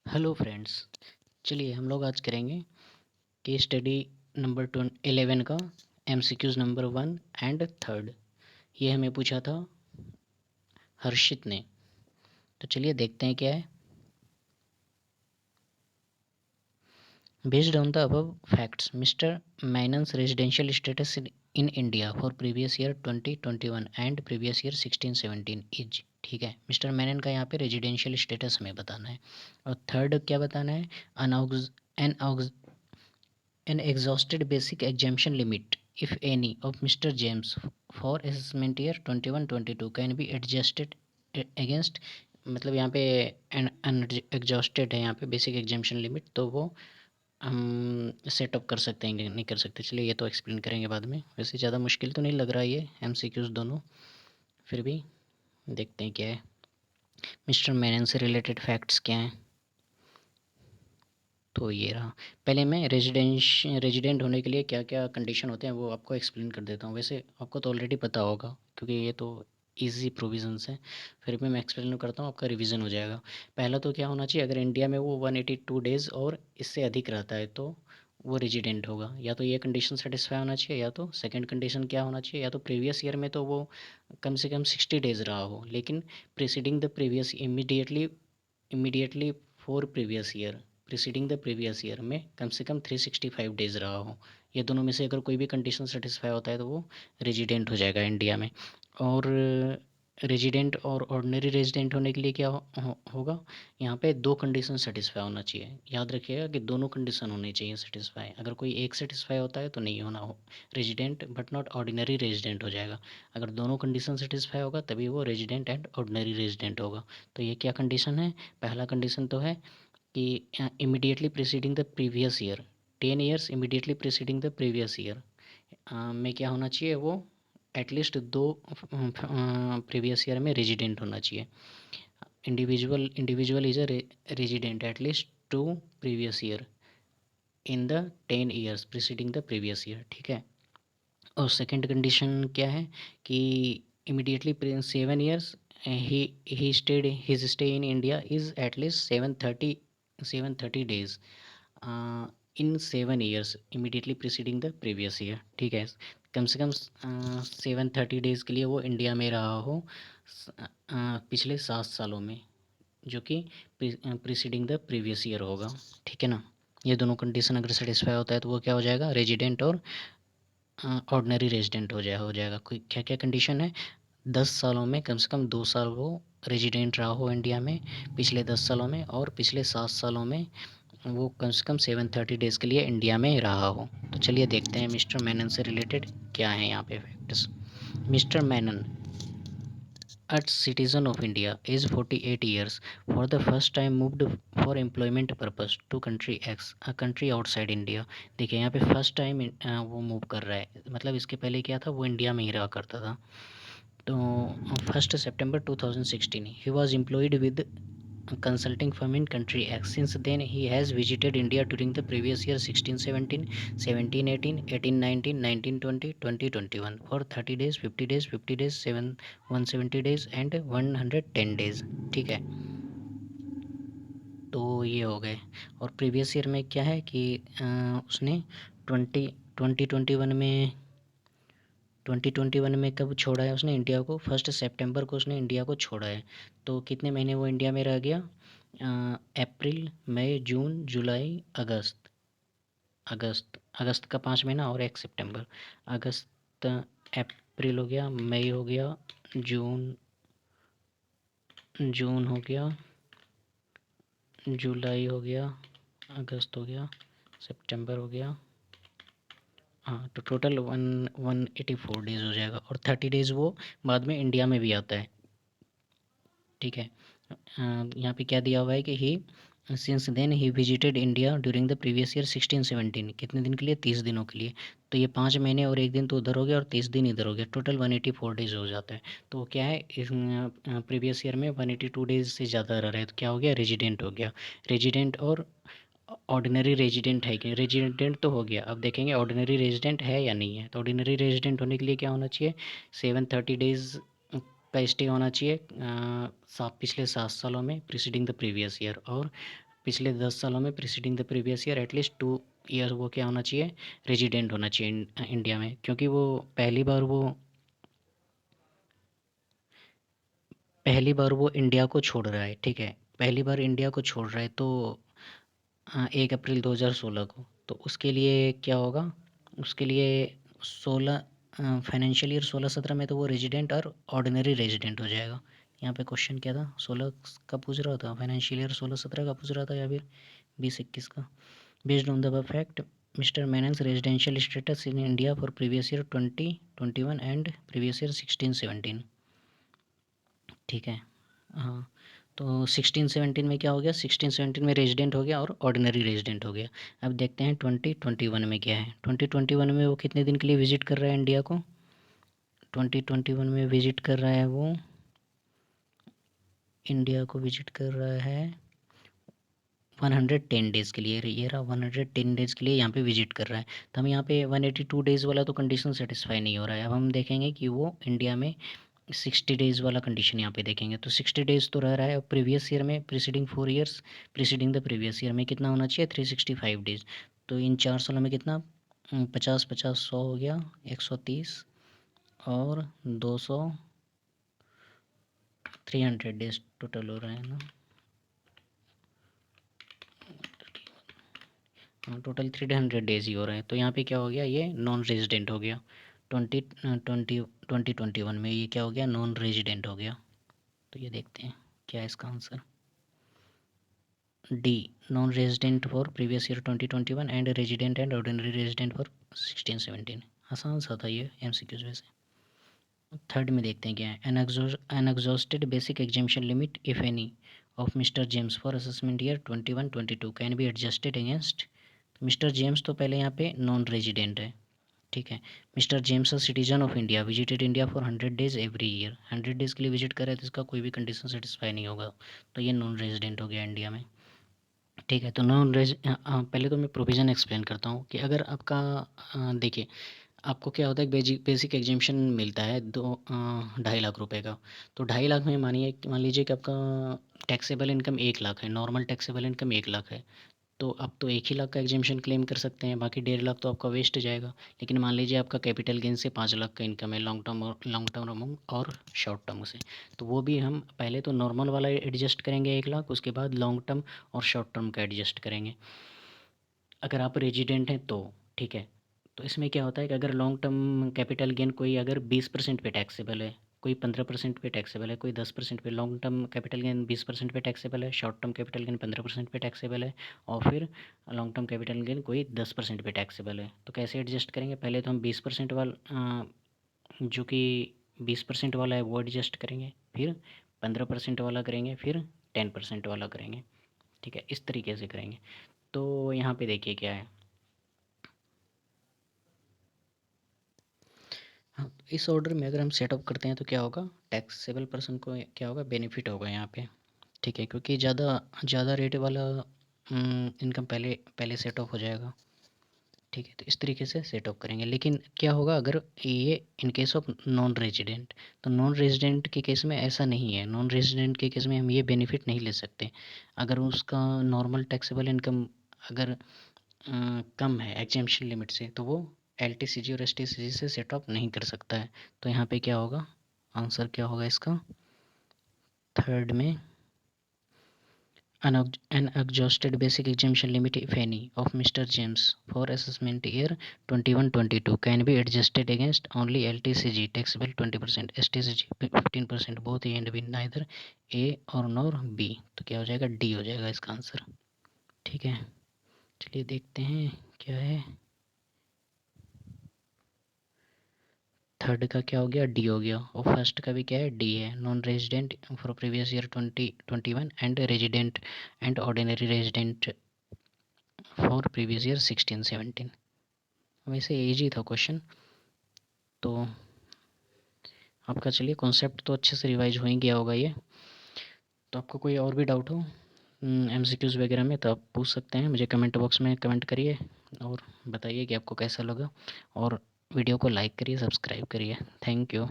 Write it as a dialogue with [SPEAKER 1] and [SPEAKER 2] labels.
[SPEAKER 1] Hello friends. चलिए हम लोग आज करेंगे केस स्टडी नंबर 11 का एमसीक्यूज़ नंबर 1 एंड 3। ये हमें पूछा था हर्षित ने। तो चलिए देखते हैं क्या है। Based on the above facts mister mannans residential status in India for previous year 2021 and previous year 16-17 is. ठीक है, मिस्टर मैनन का यहाँ पे रेजिडेंशियल स्टेटस हमें बताना है। और थर्ड क्या बताना है, N an exhausted basic exemption limit, if any, of Mr. James for assessment year 21-22 can be adjusted against। मतलब यहाँ पे एग्जॉस्टेड है, यहाँ पे बेसिक एग्जामेशन लिमिट, तो वो हम सेटअप कर सकते हैं नहीं कर सकते। चलिए ये तो एक्सप्लेन करेंगे बाद में। वैसे ज़्यादा मुश्किल तो नहीं लग रहा ये एमसीक्यूज़ दोनों, फिर भी देखते हैं क्या है। मिस्टर मैनन से रिलेटेड फैक्ट्स क्या हैं, तो ये रहा। पहले मैं रेजिडेंट होने के लिए क्या क्या कंडीशन होते हैं वो आपको एक्सप्लेन कर देता हूँ। वैसे आपको तो ऑलरेडी पता होगा क्योंकि ये तो इजी प्रोविजंस हैं, फिर भी मैं एक्सप्लेन करता हूँ, आपका रिवीजन हो जाएगा। पहला तो क्या होना चाहिए, अगर इंडिया में वो 182 डेज़ और इससे अधिक रहता है तो वो रेजिडेंट होगा। या तो ये कंडीशन सेटिस्फाई होना चाहिए, या तो सेकंड कंडीशन क्या होना चाहिए, या तो प्रीवियस ईयर में तो वो कम से कम 60 डेज़ रहा हो, लेकिन preceding the previous immediately for previous year preceding the previous year में कम से कम 365 डेज़ रहा हो। ये दोनों में से अगर कोई भी कंडीशन सेटिस्फाई होता है तो वो रेजिडेंट हो जाएगा इंडिया में। और रेजिडेंट और ऑर्डिनरी रेजिडेंट होने के लिए क्या होगा, यहाँ पे दो कंडीशन सेटिस्फाई होना चाहिए। याद रखिएगा कि दोनों कंडीशन होनी चाहिए सेटिस्फाई। अगर कोई एक सेटिस्फाई होता है तो नहीं होना हो resident, but not ordinary resident हो जाएगा। अगर दोनों कंडीशन सेटिस्फाई होगा तभी वो रेजिडेंट एंड ऑर्डिनरी रेजिडेंट होगा। तो ये क्या कंडीशन है, पहला कंडीशन तो है कि immediately preceding the previous year 10 years immediately preceding the previous year में क्या होना चाहिए, वो एटलीस्ट दो प्रीवियस ईयर में रेजिडेंट होना चाहिए। Individual is a resident at least to previous year in the 10 years preceding the previous year. ठीक है। और सेकंड कंडीशन क्या है कि immediately 7 years he stayed his stay in India is at least 730 days in 7 years immediately preceding the previous year. ठीक है, कम से कम 730 days के लिए वो इंडिया में रहा हो पिछले 7 सालों में, जो कि प्रीसीडिंग द प्रीवियस ईयर होगा। ठीक है ना। ये दोनों कंडीशन अगर सेटिस्फाई होता है तो वो क्या हो जाएगा, रेजिडेंट और ऑर्डिनरी रेजिडेंट हो जाएगा। कोई क्या क्या कंडीशन है, 10 सालों में कम से कम 2 साल वो रेजिडेंट रहा हो इंडिया में पिछले 10 सालों में, और पिछले 7 सालों में वो कम से कम 730 डेज़ के लिए इंडिया में रहा हो। तो चलिए देखते हैं मिस्टर मैनन से रिलेटेड क्या है यहाँ पे facts. Mister Menen, a citizen of India, is 48 years, for the first time moved for employment purpose to country X, a country outside India। देखिए यहाँ पे फर्स्ट टाइम वो मूव कर रहा है, मतलब इसके पहले क्या था, वो इंडिया में ही रहा करता था। तो 1 सितंबर 2016 he was employed with consulting firm in country X. Since then he has visited India during the previous year 16-17, 17-18, 18-19, 19-20, 20-21 for 30 days, 50 days, 50 days, 170 days and 110 days। ठीक है, तो ये हो गए। और प्रीवियस ईयर में क्या है कि उसने 2021 में कब छोड़ा है उसने इंडिया को, 1 सितंबर को उसने इंडिया को छोड़ा है। तो कितने महीने वो इंडिया में रह गया, अप्रैल, मई, जून, जुलाई, अगस्त। अगस्त का 5 महीना और 1 सितंबर। अगस्त, अप्रैल हो गया, मई हो गया, जून जून हो गया, जुलाई हो गया, अगस्त हो गया, सितंबर हो गया। हाँ, तो टोटल 184 डेज़ हो जाएगा, और 30 डेज़ वो बाद में इंडिया में भी आता है। ठीक है। यहाँ पे क्या दिया हुआ है कि he since then he visited India during the previous year 16-17, कितने दिन के लिए, 30 दिनों के लिए। तो ये 5 महीने और 1 दिन तो उधर हो गया और 30 दिन इधर हो गया, टोटल 184 डेज़ हो जाता है। तो क्या है, इस प्रीवियस ईयर में 182 डेज़ से ज़्यादा रह रहा है तो क्या हो गया, रेजिडेंट हो गया। रेजिडेंट और ऑर्डिनरी रेजिडेंट है कि, रेजिडेंट तो हो गया, अब देखेंगे ऑर्डिनरी रेजिडेंट है या नहीं है। तो ऑर्डिनरी रेजिडेंट होने के लिए क्या होना चाहिए, 730 डेज़ का स्टे होना चाहिए पिछले 7 सालों में प्रीसीडिंग द प्रीवियस ईयर, और पिछले 10 सालों में preceding the previous year at least 2 year वो क्या होना चाहिए, रेजिडेंट होना चाहिए इंडिया में, क्योंकि वो पहली बार वो इंडिया को छोड़ रहा है, ठीक है। पहली बार इंडिया को छोड़ रहा है तो 1 अप्रैल 2016 को, तो उसके लिए क्या होगा, उसके लिए 16 फाइनेंशियल ईयर 16-17 में तो वो रेजिडेंट और ऑर्डिनरी रेजिडेंट हो जाएगा। यहाँ पे क्वेश्चन क्या था, 16 का पूछ रहा था, फाइनेंशियल ईयर 16-17 का पूछ रहा था या फिर 20-21 का। Based on the fact mister मेनन्स residential status in India for previous year 2021 and previous year 16-17, ठीक है। हाँ, तो 16-17 में क्या हो गया, 16-17 में रेजिडेंट हो गया और ऑर्डिनरी रेजिडेंट हो गया। अब देखते हैं 2021 में क्या है। 2021 में वो कितने दिन के लिए विजिट कर रहा है इंडिया को, 2021 में विजिट कर रहा है वो इंडिया को विजिट कर रहा है 110 डेज़ के लिए। ये रहा 110 डेज़ के लिए यहाँ पे विजिट कर रहा है। तो हम यहाँ पे 182 डेज़ वाला तो कंडीशन सेटिस्फाई नहीं हो रहा है। अब हम देखेंगे कि वो इंडिया में 60 डेज़ वाला कंडीशन यहाँ पे देखेंगे, तो 60 डेज़ तो रह रहा है। और प्रीवियस ईयर में preceding 4 years preceding the previous year में कितना होना चाहिए, 365 डेज़। तो इन 4 सालों में कितना, 50-50 100 हो गया, 130 और 200, 300 डेज़ टोटल हो रहा है ना। हाँ, टोटल 300 डेज़ ही हो रहे हैं। तो यहाँ पे क्या हो गया, ये नॉन रेजिडेंट हो गया। 2021 में ये क्या हो गया, नॉन रेजिडेंट हो गया। तो ये देखते हैं क्या है इसका answer, D non resident for previous year 2021 and resident and ordinary resident for 16-17। आसान सा था ये एमसीक्यूज वैसे। थर्ड में देखते हैं क्या है, an exhausted basic exemption limit if any of Mister James for assessment year 21-22 can be adjusted against. Mister James तो पहले यहाँ पे नॉन रेजिडेंट है, ठीक है। Mister James a citizen of India visited India for 100 days every year, 100 days के लिए visit करे तो इसका कोई भी कंडीशन सेटिस्फाई नहीं होगा, तो ये नॉन रेजिडेंट हो गया इंडिया में, ठीक है। तो पहले तो मैं प्रोविज़न एक्सप्लेन करता हूँ कि अगर आपका देखिए आपको क्या होता है, बेसिक एग्जामिशन मिलता है 2.5 लाख रुपए का। तो 2.5 लाख में मान लीजिए कि आपका टैक्सेबल इनकम 1 लाख है, नॉर्मल टैक्सेबल इनकम 1 लाख है। तो आप तो 1 ही लाख का एग्जामिशन क्लेम कर सकते हैं, बाकी 1.5 लाख तो आपका वेस्ट जाएगा। लेकिन मान लीजिए आपका कैपिटल गेन से 5 लाख का इनकम है, लॉन्ग टर्म और शॉर्ट टर्म से, तो वो भी हम पहले तो नॉर्मल वाला एडजस्ट करेंगे 1 लाख, उसके बाद लॉन्ग टर्म और शॉर्ट टर्म का एडजस्ट करेंगे अगर आप रेजिडेंट हैं तो, ठीक है। तो इसमें क्या होता है कि अगर लॉन्ग टर्म कैपिटल गेन कोई अगर 20% पे टैक्सेबल है, कोई 15% पे टैक्सेबल है, कोई 10% पे, लॉन्ग टर्म कैपिटल गेन 20% पे टैक्सेबल है, शॉर्ट टर्म कैपिटल गेन 15% पे टैक्सेबल है, और फिर लॉन्ग टर्म कैपिटल गेन कोई 10% पे टैक्सेबल है। तो कैसे एडजस्ट करेंगे, पहले तो हम 20% वाला जो कि 20% वाला है वो एडजस्ट करेंगे, फिर 15% वाला करेंगे, फिर 10% वाला करेंगे, ठीक है। इस तरीके से करेंगे। तो यहाँ पे देखिए क्या है, हाँ, तो इस ऑर्डर में अगर हम सेटअप करते हैं तो क्या होगा, टैक्सेबल पर्सन को क्या होगा, बेनिफिट होगा यहाँ पे, ठीक है। क्योंकि ज़्यादा ज़्यादा रेट वाला इनकम पहले पहले सेट ऑफ हो जाएगा, ठीक है। तो इस तरीके से सेट ऑफ करेंगे। लेकिन क्या होगा अगर ये in case of non resident, तो नॉन रेजिडेंट के केस में ऐसा नहीं है। नॉन रेजिडेंट के केस में हम ये बेनिफिट नहीं ले सकते। अगर उसका नॉर्मल टैक्सेबल इनकम अगर कम है एग्जेम्पशन लिमिट से, तो वो एलटीसीजी और एसटीसीजी से सेट ऑफ नहीं कर सकता है। तो यहाँ पे क्या होगा, आंसर क्या होगा इसका, थर्ड में an exhausted basic exemption limit if any of Mr. James for assessment year 21-22 can be adjusted against only LTCG taxable 20%, STCG 15%, both A and B, neither A और nor B। तो क्या हो जाएगा, D हो जाएगा इसका answer, ठीक है। चलिए देखते हैं क्या है, थर्ड का क्या हो गया, डी हो गया, और फर्स्ट का भी क्या है, डी है, non resident for previous year 2021 and resident and ordinary resident for previous year 16-17। वैसे इजी था क्वेश्चन। तो आपका चलिए कॉन्सेप्ट तो अच्छे से रिवाइज हो ही गया होगा ये। तो आपको कोई और भी डाउट हो एमसीक्यूज़ वगैरह में, तो आप पूछ सकते हैं, मुझे कमेंट बॉक्स में कमेंट करिए और बताइए कि आपको कैसा लगा, और वीडियो को लाइक करिए, सब्सक्राइब करिए। Thank you.